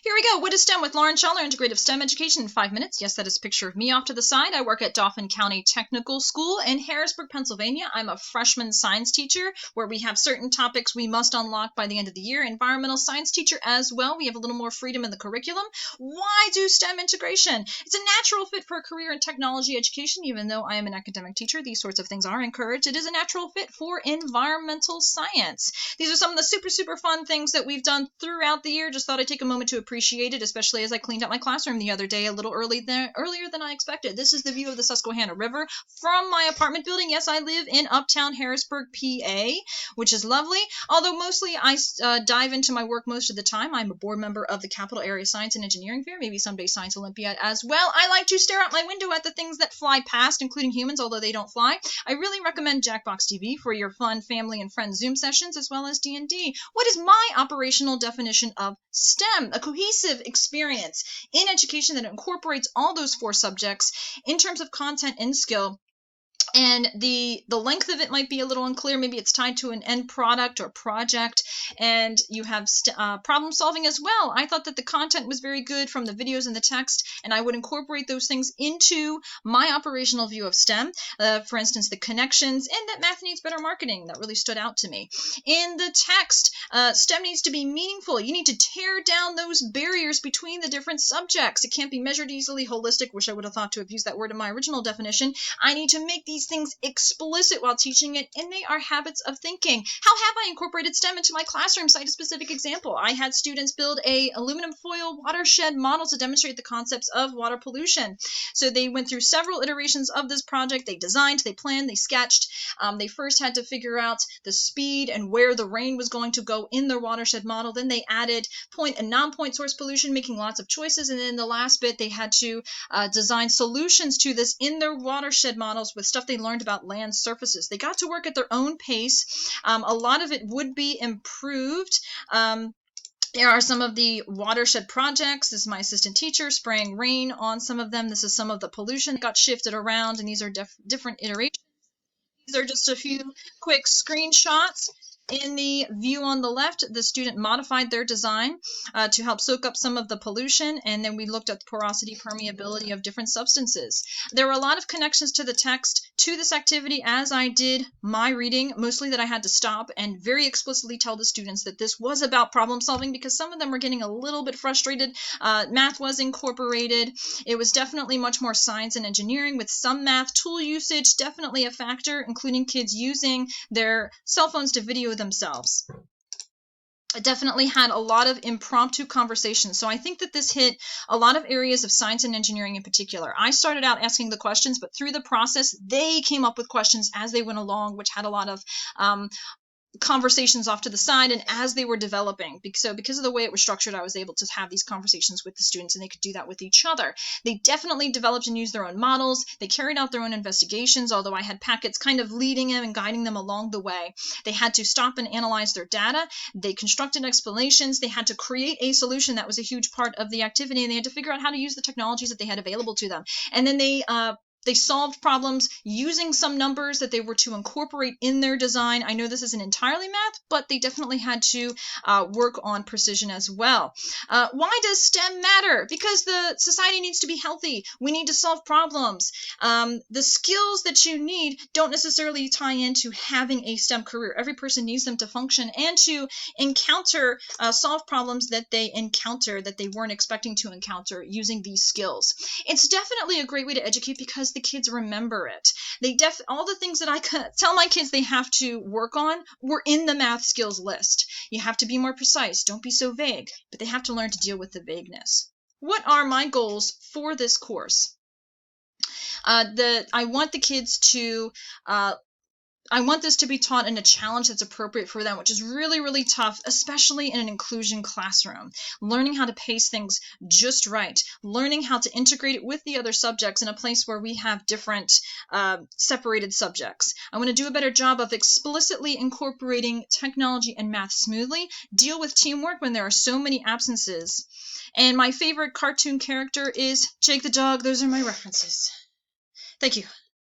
Here we go. What is STEM with Lauren Schaller, Integrative STEM Education in 5 minutes. Yes, that is a picture of me off to the side. I work at Dauphin County Technical School in Harrisburg, Pennsylvania. I'm a freshman science teacher where we have certain topics we must unlock by the end of the year. Environmental science teacher as well. We have a little more freedom in the curriculum. Why do STEM integration? It's a natural fit for a career in technology education. Even though I am an academic teacher, these sorts of things are encouraged. It is a natural fit for environmental science. These are some of the super fun things that we've done throughout the year. Just thought I'd take a moment to appreciate it, especially as I cleaned up my classroom the other day a little earlier than I expected. This is the view of the Susquehanna River from my apartment building. Yes, I live in Uptown Harrisburg, PA, which is lovely. Although mostly I dive into my work most of the time. I'm a board member of the Capital Area Science and Engineering Fair, maybe someday Science Olympiad as well. I like to stare out my window at the things that fly past, including humans, although they don't fly. I really recommend Jackbox TV for your fun family and friends Zoom sessions, as well as D&D. What is my operational definition of STEM? A cohesive experience in education that incorporates all those 4 subjects in terms of content and skill. And the length of it might be a little unclear. Maybe it's tied to an end product or project, and you have problem solving as well. I thought that the content was very good from the videos and the text, and I would incorporate those things into my operational view of STEM. For instance, the connections and that math needs better marketing. That really stood out to me. In the text, STEM needs to be meaningful. You need to tear down those barriers between the different subjects. It can't be measured easily, holistic. Wish I would have thought to have used that word in my original definition. I need to make these things explicit while teaching it, and they are habits of thinking. How have I incorporated STEM into my classroom? Cite a specific example. I had students build a aluminum foil watershed model to demonstrate the concepts of water pollution. So they went through several iterations of this project. They designed, they planned, they sketched. They first had to figure out the speed and where the rain was going to go in their watershed model. Then they added point and non-point source pollution, making lots of choices. And then the last bit, they had to design solutions to this in their watershed models with stuff they learned about land surfaces. They got to work at their own pace. A lot of it would be improved. There are some of the watershed projects. This is my assistant teacher spraying rain on some of them. This is some of the pollution that got shifted around, and these are different iterations. These are just a few quick screenshots. In the view on the left, the student modified their design to help soak up some of the pollution, and then we looked at the porosity, permeability of different substances. There were a lot of connections to the text to this activity as I did my reading, mostly that I had to stop and very explicitly tell the students that this was about problem solving because some of them were getting a little bit frustrated. Math was incorporated. It was definitely much more science and engineering with some math. Tool usage, definitely a factor, including kids using their cell phones to video themselves. It definitely had a lot of impromptu conversations. So I think that this hit a lot of areas of science and engineering in particular. I started out asking the questions, but through the process, they came up with questions as they went along, which had a lot of conversations off to the side and as they were developing. So because of the way it was structured, I was able to have these conversations with the students, and they could do that with each other. They definitely developed and used their own models. They carried out their own investigations, although I had packets kind of leading them and guiding them along the way. They had to stop and analyze their data. They constructed explanations. They had to create a solution. That was a huge part of the activity, and they had to figure out how to use the technologies that they had available to them. And then they solved problems using some numbers that they were to incorporate in their design. I know this isn't entirely math, but they definitely had to work on precision as well. Why does STEM matter? Because the society needs to be healthy. We need to solve problems. The skills that you need don't necessarily tie into having a STEM career. Every person needs them to function and to encounter, solve problems that they encounter that they weren't expecting to encounter using these skills. It's definitely a great way to educate because the kids remember it. All the things that I tell my kids they have to work on were in the math skills list. You have to be more precise. Don't be so vague. But they have to learn to deal with the vagueness. What are my goals for this course? I want the kids to I want this to be taught in a challenge that's appropriate for them, which is really, really tough, especially in an inclusion classroom. Learning how to pace things just right. Learning how to integrate it with the other subjects in a place where we have different separated subjects. I want to do a better job of explicitly incorporating technology and math smoothly. Deal with teamwork when there are so many absences. And my favorite cartoon character is Jake the dog. Those are my references. Thank you.